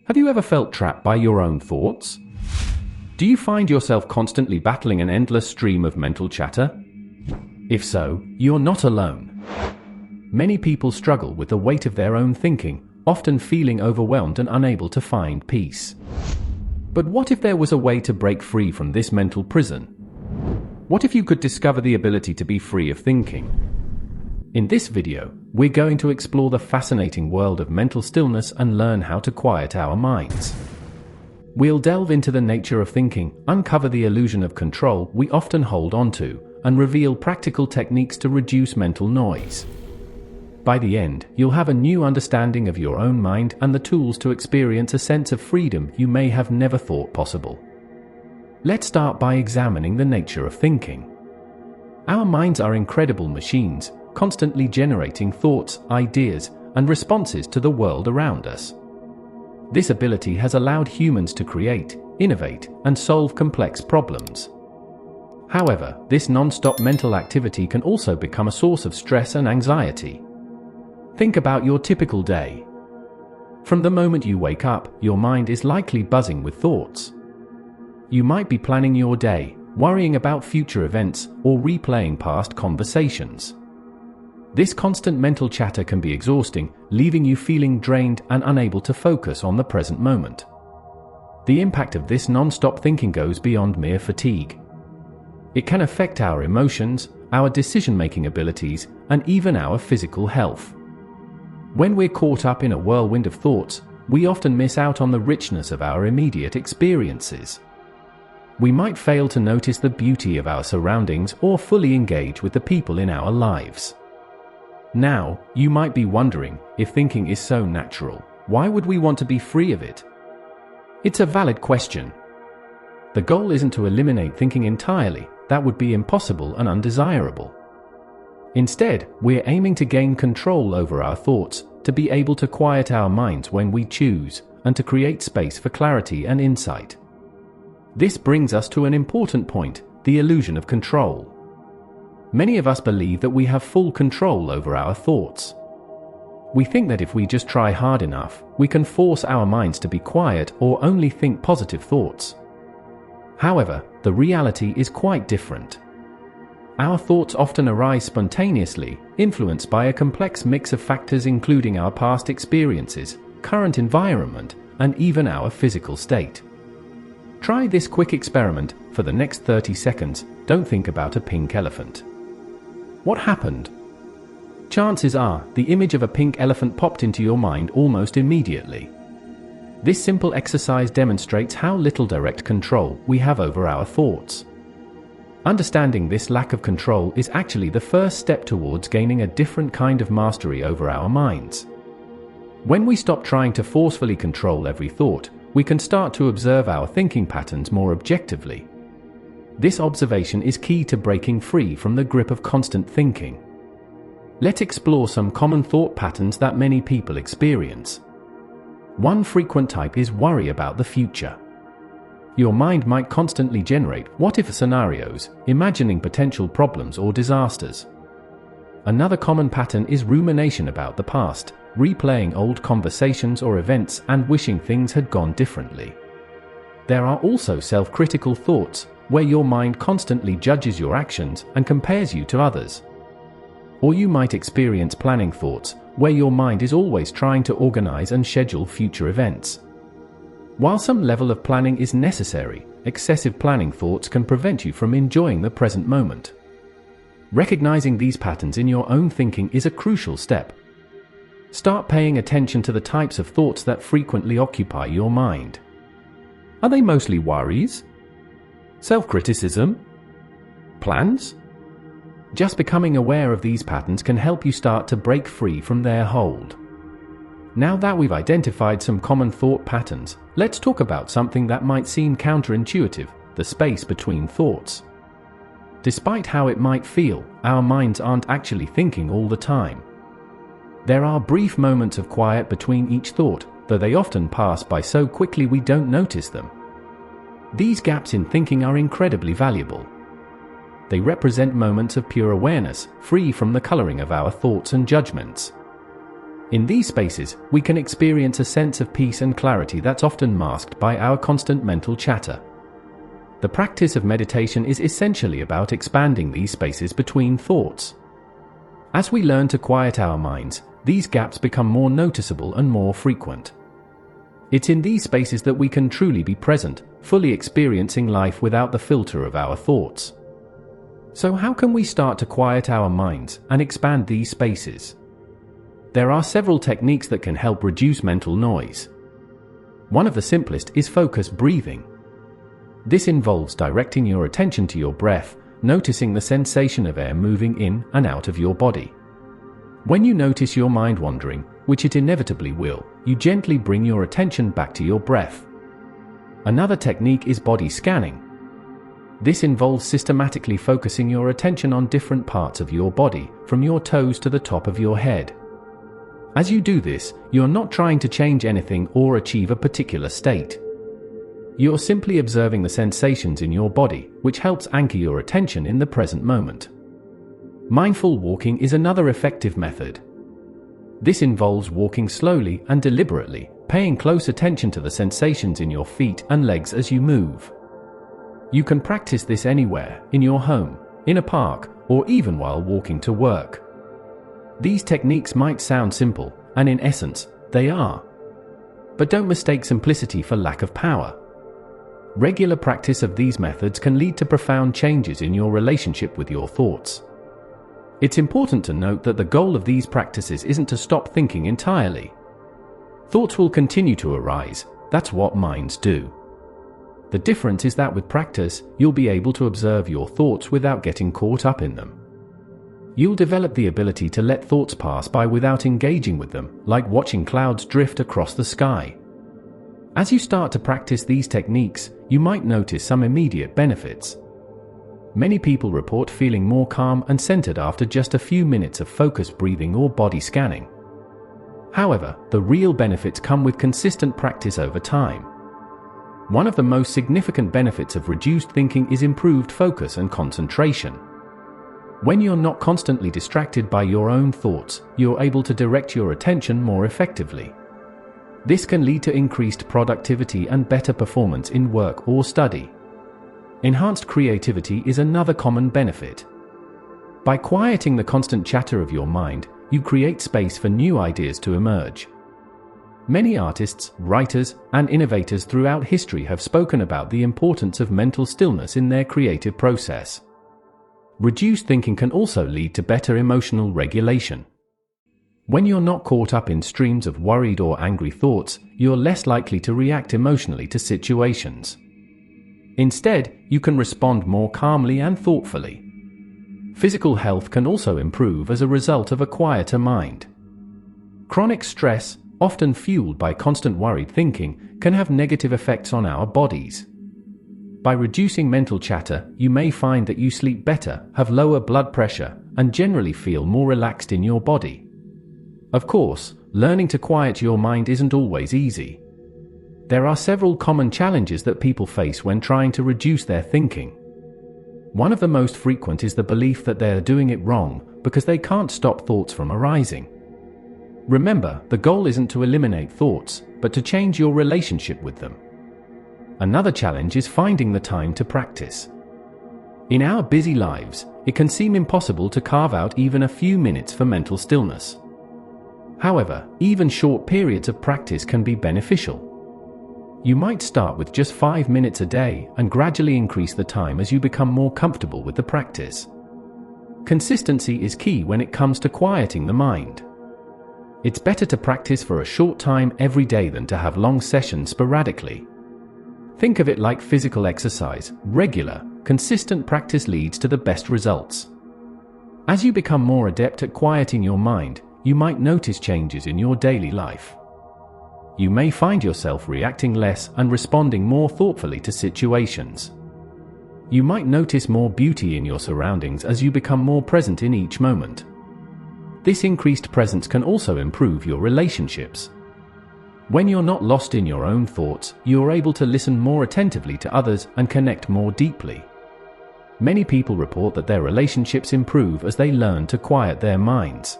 Have you ever felt trapped by your own thoughts? Do you find yourself constantly battling an endless stream of mental chatter? If so, you're not alone. Many people struggle with the weight of their own thinking, often feeling overwhelmed and unable to find peace. But what if there was a way to break free from this mental prison? What if you could discover the ability to be free of thinking? In this video, we're going to explore the fascinating world of mental stillness and learn how to quiet our minds. We'll delve into the nature of thinking, uncover the illusion of control we often hold onto, and reveal practical techniques to reduce mental noise. By the end, you'll have a new understanding of your own mind and the tools to experience a sense of freedom you may have never thought possible. Let's start by examining the nature of thinking. Our minds are incredible machines, constantly generating thoughts, ideas, and responses to the world around us. This ability has allowed humans to create, innovate, and solve complex problems. However, this non-stop mental activity can also become a source of stress and anxiety. Think about your typical day. From the moment you wake up, your mind is likely buzzing with thoughts. You might be planning your day, worrying about future events, or replaying past conversations. This constant mental chatter can be exhausting, leaving you feeling drained and unable to focus on the present moment. The impact of this non-stop thinking goes beyond mere fatigue. It can affect our emotions, our decision-making abilities, and even our physical health. When we're caught up in a whirlwind of thoughts, we often miss out on the richness of our immediate experiences. We might fail to notice the beauty of our surroundings or fully engage with the people in our lives. Now, you might be wondering, if thinking is so natural, why would we want to be free of it? It's a valid question. The goal isn't to eliminate thinking entirely, that would be impossible and undesirable. Instead, we're aiming to gain control over our thoughts, to be able to quiet our minds when we choose, and to create space for clarity and insight. This brings us to an important point, the illusion of control. Many of us believe that we have full control over our thoughts. We think that if we just try hard enough, we can force our minds to be quiet or only think positive thoughts. However, the reality is quite different. Our thoughts often arise spontaneously, influenced by a complex mix of factors including our past experiences, current environment, and even our physical state. Try this quick experiment. For the next 30 seconds, don't think about a pink elephant. What happened? Chances are, the image of a pink elephant popped into your mind almost immediately. This simple exercise demonstrates how little direct control we have over our thoughts. Understanding this lack of control is actually the first step towards gaining a different kind of mastery over our minds. When we stop trying to forcefully control every thought, we can start to observe our thinking patterns more objectively. This observation is key to breaking free from the grip of constant thinking. Let's explore some common thought patterns that many people experience. One frequent type is worry about the future. Your mind might constantly generate what-if scenarios, imagining potential problems or disasters. Another common pattern is rumination about the past, replaying old conversations or events and wishing things had gone differently. There are also self-critical thoughts, where your mind constantly judges your actions and compares you to others. Or you might experience planning thoughts, where your mind is always trying to organize and schedule future events. While some level of planning is necessary, excessive planning thoughts can prevent you from enjoying the present moment. Recognizing these patterns in your own thinking is a crucial step. Start paying attention to the types of thoughts that frequently occupy your mind. Are they mostly worries? Self-criticism? Plans? Just becoming aware of these patterns can help you start to break free from their hold. Now that we've identified some common thought patterns, let's talk about something that might seem counterintuitive, the space between thoughts. Despite how it might feel, our minds aren't actually thinking all the time. There are brief moments of quiet between each thought, though they often pass by so quickly we don't notice them. These gaps in thinking are incredibly valuable. They represent moments of pure awareness, free from the coloring of our thoughts and judgments. In these spaces, we can experience a sense of peace and clarity that's often masked by our constant mental chatter. The practice of meditation is essentially about expanding these spaces between thoughts. As we learn to quiet our minds, these gaps become more noticeable and more frequent. It's in these spaces that we can truly be present, fully experiencing life without the filter of our thoughts. So how can we start to quiet our minds and expand these spaces? There are several techniques that can help reduce mental noise. One of the simplest is focused breathing. This involves directing your attention to your breath, noticing the sensation of air moving in and out of your body. When you notice your mind wandering, which it inevitably will, you gently bring your attention back to your breath. Another technique is body scanning. This involves systematically focusing your attention on different parts of your body, from your toes to the top of your head. As you do this, you're not trying to change anything or achieve a particular state. You're simply observing the sensations in your body, which helps anchor your attention in the present moment. Mindful walking is another effective method. This involves walking slowly and deliberately, paying close attention to the sensations in your feet and legs as you move. You can practice this anywhere, in your home, in a park, or even while walking to work. These techniques might sound simple, and in essence, they are. But don't mistake simplicity for lack of power. Regular practice of these methods can lead to profound changes in your relationship with your thoughts. It's important to note that the goal of these practices isn't to stop thinking entirely. Thoughts will continue to arise, that's what minds do. The difference is that with practice, you'll be able to observe your thoughts without getting caught up in them. You'll develop the ability to let thoughts pass by without engaging with them, like watching clouds drift across the sky. As you start to practice these techniques, you might notice some immediate benefits. Many people report feeling more calm and centered after just a few minutes of focused breathing or body scanning. However, the real benefits come with consistent practice over time. One of the most significant benefits of reduced thinking is improved focus and concentration. When you're not constantly distracted by your own thoughts, you're able to direct your attention more effectively. This can lead to increased productivity and better performance in work or study. Enhanced creativity is another common benefit. By quieting the constant chatter of your mind, you create space for new ideas to emerge. Many artists, writers, and innovators throughout history have spoken about the importance of mental stillness in their creative process. Reduced thinking can also lead to better emotional regulation. When you're not caught up in streams of worried or angry thoughts, you're less likely to react emotionally to situations. Instead, you can respond more calmly and thoughtfully. Physical health can also improve as a result of a quieter mind. Chronic stress, often fueled by constant worried thinking, can have negative effects on our bodies. By reducing mental chatter, you may find that you sleep better, have lower blood pressure, and generally feel more relaxed in your body. Of course, learning to quiet your mind isn't always easy. There are several common challenges that people face when trying to reduce their thinking. One of the most frequent is the belief that they are doing it wrong because they can't stop thoughts from arising. Remember, the goal isn't to eliminate thoughts, but to change your relationship with them. Another challenge is finding the time to practice. In our busy lives, it can seem impossible to carve out even a few minutes for mental stillness. However, even short periods of practice can be beneficial. You might start with just 5 minutes a day and gradually increase the time as you become more comfortable with the practice. Consistency is key when it comes to quieting the mind. It's better to practice for a short time every day than to have long sessions sporadically. Think of it like physical exercise. Regular, consistent practice leads to the best results. As you become more adept at quieting your mind, you might notice changes in your daily life. You may find yourself reacting less and responding more thoughtfully to situations. You might notice more beauty in your surroundings as you become more present in each moment. This increased presence can also improve your relationships. When you're not lost in your own thoughts, you're able to listen more attentively to others and connect more deeply. Many people report that their relationships improve as they learn to quiet their minds.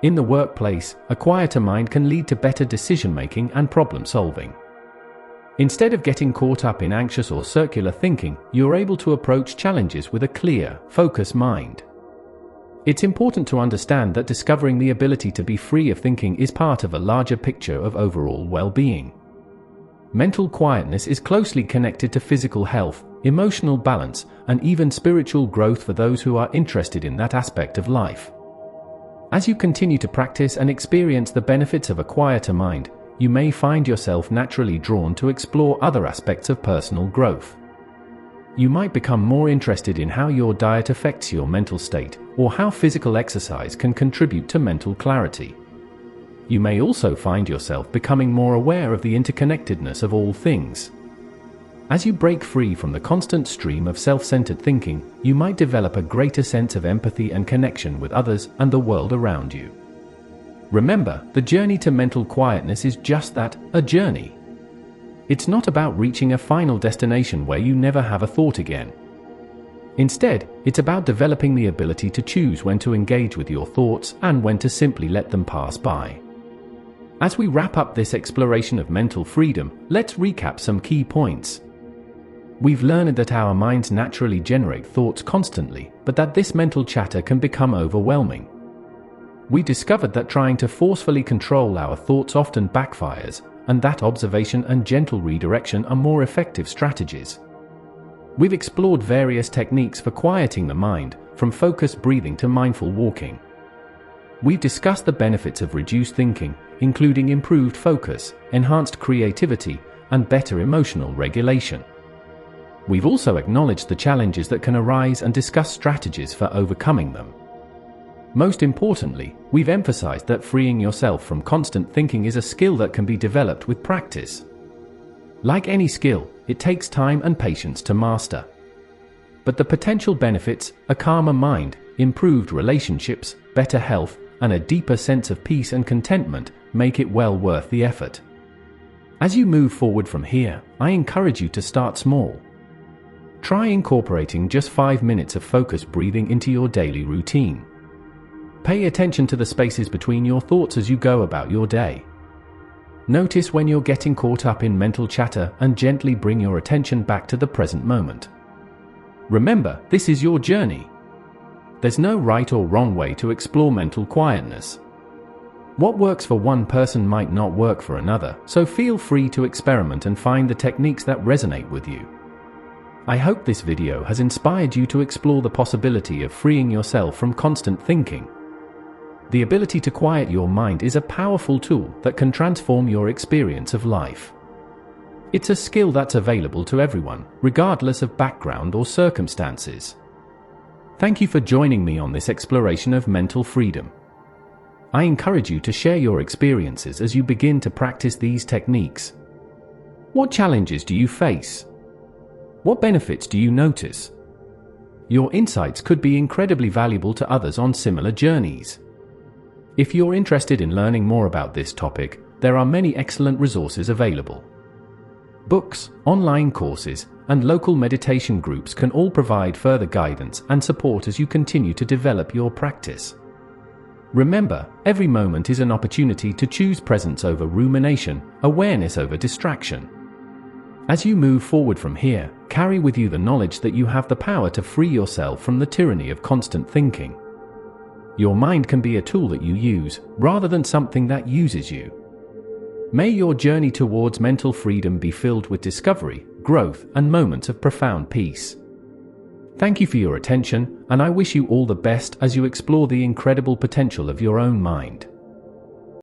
In the workplace, a quieter mind can lead to better decision-making and problem-solving. Instead of getting caught up in anxious or circular thinking, you're able to approach challenges with a clear, focused mind. It's important to understand that discovering the ability to be free of thinking is part of a larger picture of overall well-being. Mental quietness is closely connected to physical health, emotional balance, and even spiritual growth for those who are interested in that aspect of life. As you continue to practice and experience the benefits of a quieter mind, you may find yourself naturally drawn to explore other aspects of personal growth. You might become more interested in how your diet affects your mental state, or how physical exercise can contribute to mental clarity. You may also find yourself becoming more aware of the interconnectedness of all things. As you break free from the constant stream of self-centered thinking, you might develop a greater sense of empathy and connection with others and the world around you. Remember, the journey to mental quietness is just that, a journey. It's not about reaching a final destination where you never have a thought again. Instead, it's about developing the ability to choose when to engage with your thoughts and when to simply let them pass by. As we wrap up this exploration of mental freedom, let's recap some key points. We've learned that our minds naturally generate thoughts constantly, but that this mental chatter can become overwhelming. We discovered that trying to forcefully control our thoughts often backfires, and that observation and gentle redirection are more effective strategies. We've explored various techniques for quieting the mind, from focused breathing to mindful walking. We've discussed the benefits of reduced thinking, including improved focus, enhanced creativity, and better emotional regulation. We've also acknowledged the challenges that can arise and discussed strategies for overcoming them. Most importantly, we've emphasized that freeing yourself from constant thinking is a skill that can be developed with practice. Like any skill, it takes time and patience to master. But the potential benefits, a calmer mind, improved relationships, better health, and a deeper sense of peace and contentment, make it well worth the effort. As you move forward from here, I encourage you to start small. Try incorporating just 5 minutes of focused breathing into your daily routine. Pay attention to the spaces between your thoughts as you go about your day. Notice when you're getting caught up in mental chatter and gently bring your attention back to the present moment. Remember, this is your journey. There's no right or wrong way to explore mental quietness. What works for one person might not work for another, so feel free to experiment and find the techniques that resonate with you. I hope this video has inspired you to explore the possibility of freeing yourself from constant thinking. The ability to quiet your mind is a powerful tool that can transform your experience of life. It's a skill that's available to everyone, regardless of background or circumstances. Thank you for joining me on this exploration of mental freedom. I encourage you to share your experiences as you begin to practice these techniques. What challenges do you face? What benefits do you notice? Your insights could be incredibly valuable to others on similar journeys. If you're interested in learning more about this topic, there are many excellent resources available. Books, online courses, and local meditation groups can all provide further guidance and support as you continue to develop your practice. Remember, every moment is an opportunity to choose presence over rumination, awareness over distraction. As you move forward from here, carry with you the knowledge that you have the power to free yourself from the tyranny of constant thinking. Your mind can be a tool that you use, rather than something that uses you. May your journey towards mental freedom be filled with discovery, growth, and moments of profound peace. Thank you for your attention, and I wish you all the best as you explore the incredible potential of your own mind.